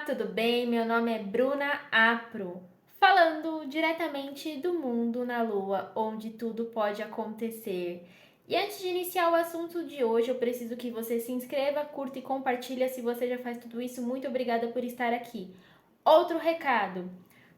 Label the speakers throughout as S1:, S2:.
S1: tudo bem? Meu nome é Bruna Apro, falando diretamente do mundo na Lua, onde tudo pode acontecer. E antes de iniciar o assunto de hoje, eu preciso que você se inscreva, curta e compartilhe se você já faz tudo isso. Muito obrigada por estar aqui. Outro recado: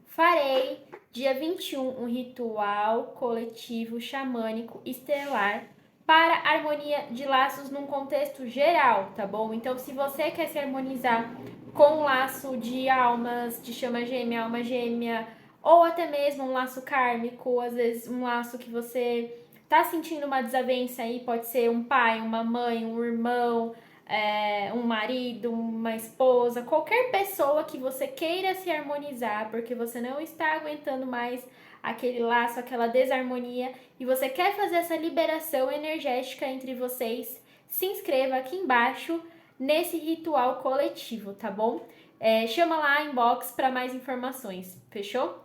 S1: farei dia 21 um ritual coletivo xamânico estelar para harmonia de laços num contexto geral, tá bom? Então, se você quer se harmonizar com um laço de almas, de chama gêmea, alma gêmea, ou até mesmo um laço kármico, às vezes um laço que você tá sentindo uma desavença aí, pode ser um pai, uma mãe, um irmão, um marido, uma esposa, qualquer pessoa que você queira se harmonizar, porque você não está aguentando mais aquele laço, aquela desarmonia, e você quer fazer essa liberação energética entre vocês, se inscreva aqui embaixo nesse ritual coletivo, tá bom? Chama lá a inbox para mais informações, fechou?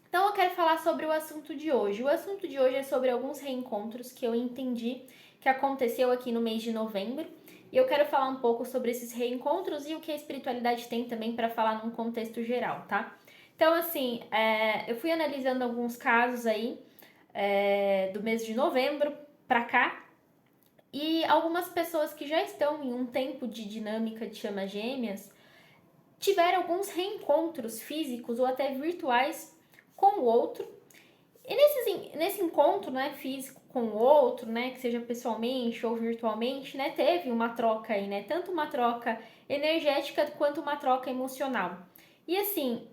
S1: Então eu quero falar sobre o assunto de hoje. O assunto de hoje é sobre alguns reencontros que eu entendi que aconteceu aqui no mês de novembro. E eu quero falar um pouco sobre esses reencontros e o que a espiritualidade tem também para falar num contexto geral, tá? Então, assim, eu fui analisando alguns casos aí do mês de novembro para cá. E algumas pessoas que já estão em um tempo de dinâmica de chama gêmeas tiveram alguns reencontros físicos ou até virtuais com o outro. E nesse encontro, né, físico com o outro, né, que seja pessoalmente ou virtualmente, né, teve uma troca aí, né, tanto uma troca energética quanto uma troca emocional. E assim,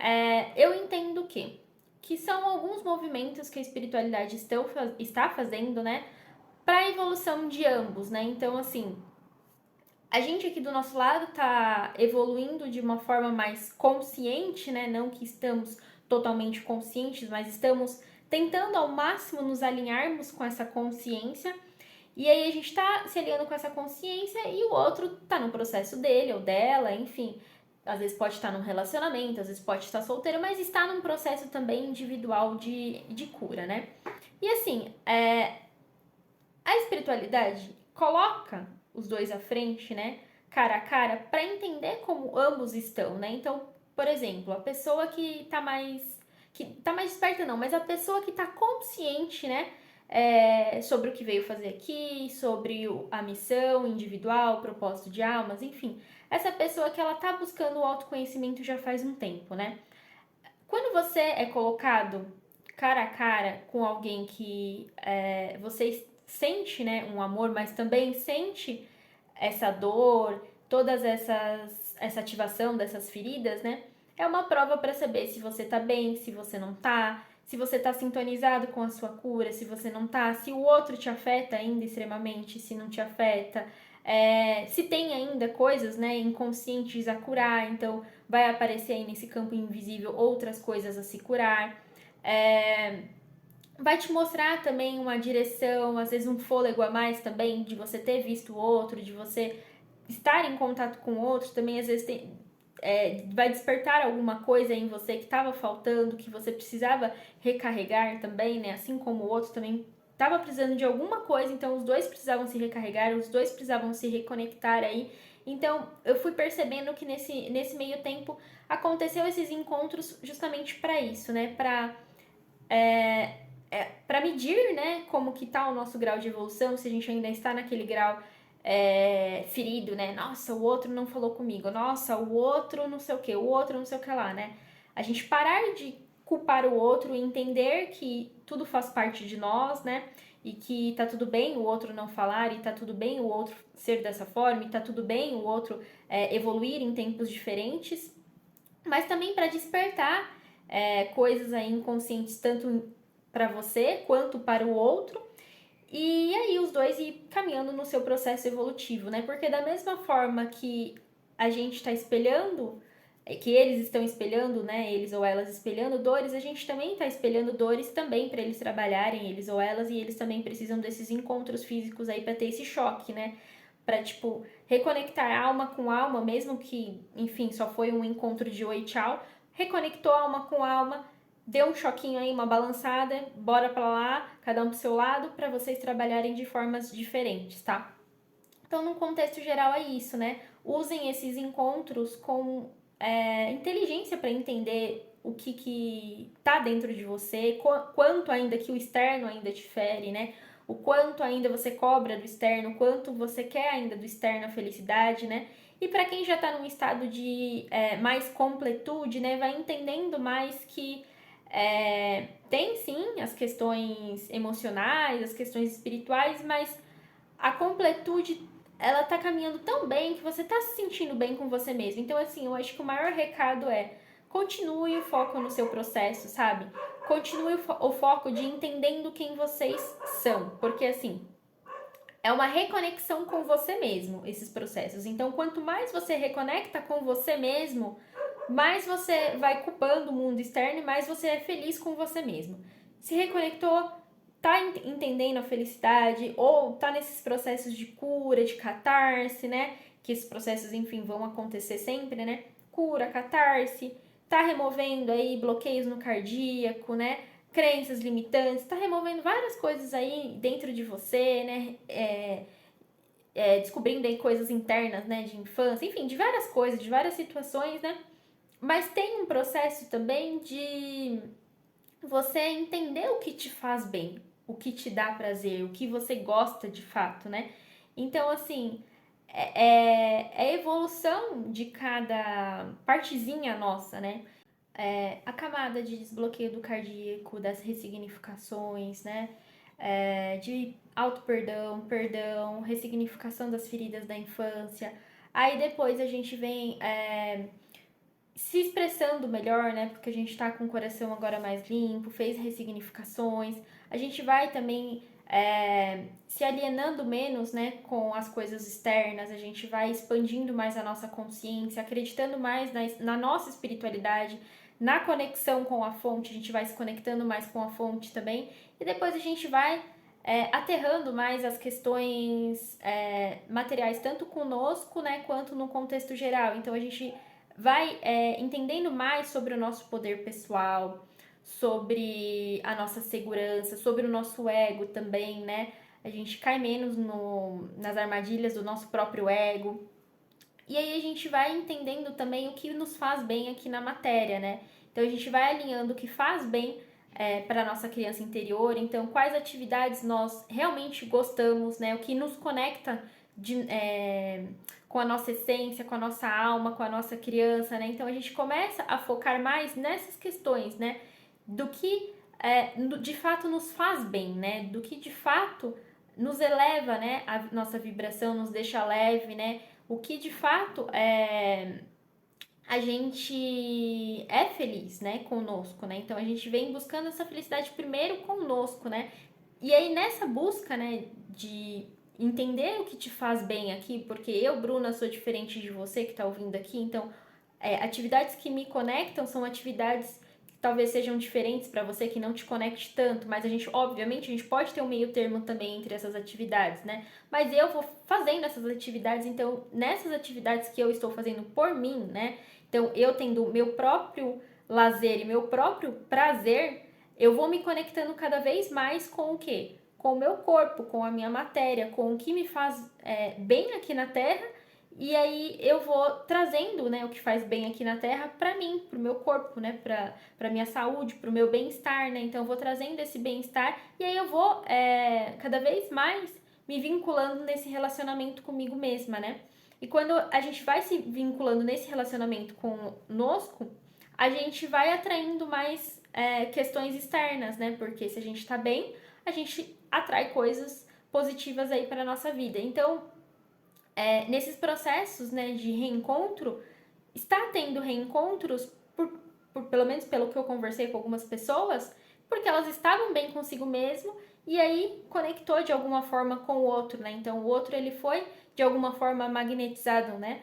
S1: eu entendo que são alguns movimentos que a espiritualidade está fazendo, né, para a evolução de ambos, né? Então, assim, a gente aqui do nosso lado tá evoluindo de uma forma mais consciente, né? Não que estamos totalmente conscientes, mas estamos tentando ao máximo nos alinharmos com essa consciência. E aí a gente tá se alinhando com essa consciência e o outro tá no processo dele ou dela, enfim. Às vezes pode estar num relacionamento, às vezes pode estar solteiro, mas está num processo também individual de cura, né? E assim, a espiritualidade coloca os dois à frente, né? Cara a cara, para entender como ambos estão, né? Então, por exemplo, a pessoa que tá mais esperta não, mas a pessoa que tá consciente, né? Sobre o que veio fazer aqui, sobre a missão individual, o propósito de almas, enfim. Essa pessoa que ela tá buscando o autoconhecimento já faz um tempo, né? Quando você é colocado cara a cara com alguém que você sente, né, um amor, mas também sente essa dor, essa ativação dessas feridas, né? É uma prova para saber se você tá bem, se você não tá, se você tá sintonizado com a sua cura, se você não tá, se o outro te afeta ainda extremamente, se não te afeta, se tem ainda coisas, né, inconscientes a curar, então vai aparecer aí nesse campo invisível outras coisas a se curar. Vai te mostrar também uma direção, às vezes um fôlego a mais também, de você ter visto o outro, de você estar em contato com o outro, também às vezes vai despertar alguma coisa em você que estava faltando, que você precisava recarregar também, né? Assim como o outro também estava precisando de alguma coisa, então os dois precisavam se recarregar, os dois precisavam se reconectar aí. Então eu fui percebendo que nesse meio tempo aconteceu esses encontros justamente para isso, né? Para medir, né, como que tá o nosso grau de evolução, se a gente ainda está naquele grau ferido, né? Nossa, o outro não falou comigo. Nossa, o outro não sei o que, o outro não sei o que lá, né? A gente parar de culpar o outro e entender que tudo faz parte de nós, né? E que tá tudo bem o outro não falar, e tá tudo bem o outro ser dessa forma, e tá tudo bem o outro evoluir em tempos diferentes, mas também para despertar coisas aí inconscientes, tanto para você quanto para o outro, e aí os dois ir caminhando no seu processo evolutivo, né? Porque da mesma forma que a gente está espelhando, que eles estão espelhando, né? Eles ou elas espelhando dores, a gente também está espelhando dores também para eles trabalharem, eles ou elas, e eles também precisam desses encontros físicos aí para ter esse choque, né? Para, tipo, reconectar alma com alma, mesmo que, enfim, só foi um encontro de oi, tchau, reconectou alma com alma, deu um choquinho aí, uma balançada, bora pra lá, cada um pro seu lado, para vocês trabalharem de formas diferentes, tá? Então, num contexto geral é isso, né? Usem esses encontros com inteligência para entender o que tá dentro de você, quanto ainda que o externo ainda te fere, né? O quanto ainda você cobra do externo, o quanto você quer ainda do externo a felicidade, né? E para quem já está num estado de mais completude, né, vai entendendo mais que tem sim as questões emocionais, as questões espirituais, mas a completude ela tá caminhando tão bem que você tá se sentindo bem com você mesmo. Então, assim, eu acho que o maior recado é continue o foco no seu processo, sabe? Continue o foco de entendendo quem vocês são. Porque, assim, é uma reconexão com você mesmo, esses processos. Então, quanto mais você reconecta com você mesmo, mais você vai culpando o mundo externo e mais você é feliz com você mesmo. Se reconectou, tá entendendo a felicidade ou tá nesses processos de cura, de catarse, né? Que esses processos, enfim, vão acontecer sempre, né? Cura, catarse, tá removendo aí bloqueios no cardíaco, né? Crenças limitantes, tá removendo várias coisas aí dentro de você, né? Descobrindo aí coisas internas, né? De infância, enfim, de várias coisas, de várias situações, né? Mas tem um processo também de você entender o que te faz bem, o que te dá prazer, o que você gosta de fato, né? Então, assim, é a evolução de cada partezinha nossa, né? A camada de desbloqueio do cardíaco, das ressignificações, né? De auto-perdão, perdão, ressignificação das feridas da infância. Aí depois a gente vem se expressando melhor, né? Porque a gente tá com o coração agora mais limpo, fez ressignificações. A gente vai também se alienando menos, né, com as coisas externas. A gente vai expandindo mais a nossa consciência, acreditando mais na nossa espiritualidade, na conexão com a fonte. A gente vai se conectando mais com a fonte também. E depois a gente vai aterrando mais as questões materiais, tanto conosco, né, quanto no contexto geral. Então a gente vai entendendo mais sobre o nosso poder pessoal, sobre a nossa segurança, sobre o nosso ego também, né? A gente cai menos nas armadilhas do nosso próprio ego. E aí a gente vai entendendo também o que nos faz bem aqui na matéria, né? Então a gente vai alinhando o que faz bem para a nossa criança interior, então quais atividades nós realmente gostamos, né? O que nos conecta com a nossa essência, com a nossa alma, com a nossa criança, né? Então a gente começa a focar mais nessas questões, né? Do que de fato nos faz bem, né? Do que de fato nos eleva, né? A nossa vibração, nos deixa leve, né? O que de fato a gente é feliz, né, conosco, né? Então a gente vem buscando essa felicidade primeiro conosco, né? E aí nessa busca, né, de entender o que te faz bem aqui, porque eu, Bruna, sou diferente de você que tá ouvindo aqui, então atividades que me conectam são atividades que talvez sejam diferentes para você, que não te conecte tanto, mas a gente, obviamente, a gente pode ter um meio termo também entre essas atividades, né? Mas eu vou fazendo essas atividades, então nessas atividades que eu estou fazendo por mim, né? Então, eu tendo meu próprio lazer e meu próprio prazer, eu vou me conectando cada vez mais com o quê? Com o meu corpo, com a minha matéria, com o que me faz bem aqui na Terra. E aí eu vou trazendo, né, o que faz bem aqui na Terra para mim, pro meu corpo, né, para minha saúde, pro meu bem-estar, né? Então eu vou trazendo esse bem-estar e aí eu vou cada vez mais me vinculando nesse relacionamento comigo mesma, né? E quando a gente vai se vinculando nesse relacionamento conosco, a gente vai atraindo mais questões externas, né? Porque se a gente tá bem, a gente atrai coisas positivas aí para nossa vida. Então, nesses processos, né, de reencontro, está tendo reencontros, pelo menos pelo que eu conversei com algumas pessoas, porque elas estavam bem consigo mesmo e aí conectou de alguma forma com o outro, né? Então o outro ele foi de alguma forma magnetizado, né?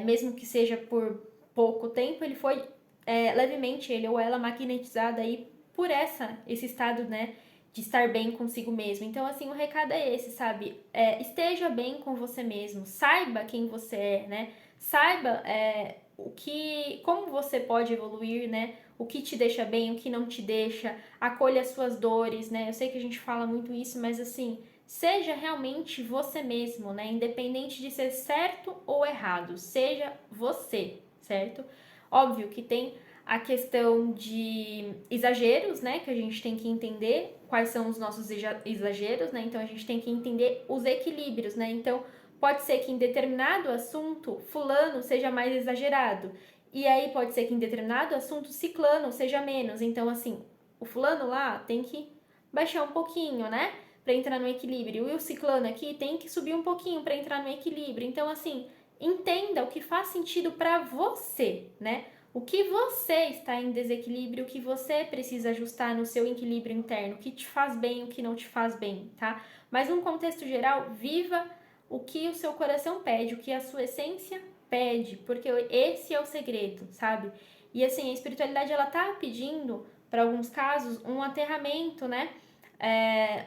S1: Mesmo que seja por pouco tempo, ele foi levemente, ele ou ela magnetizada aí por esse estado, né? De estar bem consigo mesmo. Então, assim, o recado é esse, sabe? Esteja bem com você mesmo, saiba quem você é, né? Saiba como você pode evoluir, né? O que te deixa bem, o que não te deixa, acolha as suas dores, né? Eu sei que a gente fala muito isso, mas assim, seja realmente você mesmo, né? Independente de ser certo ou errado, seja você, certo? Óbvio que tem a questão de exageros, né, que a gente tem que entender quais são os nossos exageros, né, então a gente tem que entender os equilíbrios, né, então pode ser que em determinado assunto fulano seja mais exagerado, e aí pode ser que em determinado assunto ciclano seja menos, então assim, o fulano lá tem que baixar um pouquinho, né, para entrar no equilíbrio, e o ciclano aqui tem que subir um pouquinho para entrar no equilíbrio, então assim, entenda o que faz sentido para você, né, o que você está em desequilíbrio, o que você precisa ajustar no seu equilíbrio interno, o que te faz bem, o que não te faz bem, tá? Mas num contexto geral, viva o que o seu coração pede, o que a sua essência pede, porque esse é o segredo, sabe? E assim, a espiritualidade, ela tá pedindo, para alguns casos, um aterramento, né?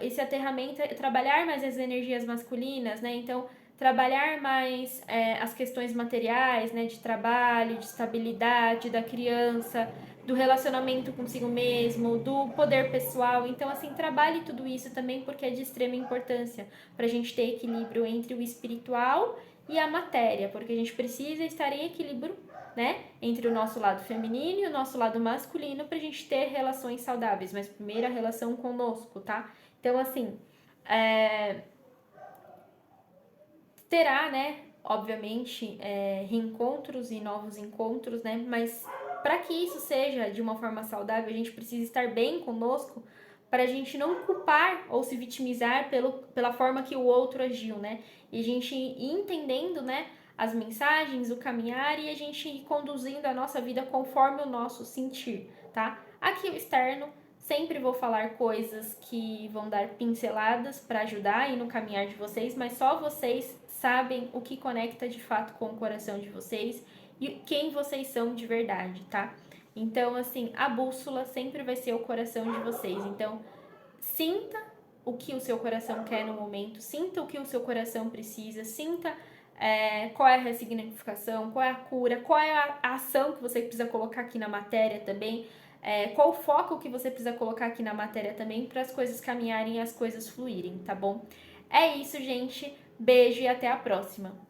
S1: Esse aterramento é trabalhar mais as energias masculinas, né? Então, trabalhar mais as questões materiais, né, de trabalho, de estabilidade da criança, do relacionamento consigo mesmo, do poder pessoal. Então, assim, trabalhe tudo isso também porque é de extrema importância para a gente ter equilíbrio entre o espiritual e a matéria, porque a gente precisa estar em equilíbrio, né, entre o nosso lado feminino e o nosso lado masculino para a gente ter relações saudáveis, mas primeiro a relação conosco, tá? Então, assim, terá, né, obviamente, reencontros e novos encontros, né, mas para que isso seja de uma forma saudável, a gente precisa estar bem conosco para a gente não culpar ou se vitimizar pela forma que o outro agiu, né, e a gente ir entendendo, né, as mensagens, o caminhar e a gente ir conduzindo a nossa vida conforme o nosso sentir, tá? Aqui o externo, sempre vou falar coisas que vão dar pinceladas para ajudar aí no caminhar de vocês, mas só vocês sabem o que conecta de fato com o coração de vocês e quem vocês são de verdade, tá? Então, assim, a bússola sempre vai ser o coração de vocês. Então, sinta o que o seu coração quer no momento, sinta o que o seu coração precisa, sinta qual é a ressignificação, qual é a cura, qual é a ação que você precisa colocar aqui na matéria também, qual o foco que você precisa colocar aqui na matéria também para as coisas caminharem e as coisas fluírem, tá bom? É isso, gente. Beijo e até a próxima!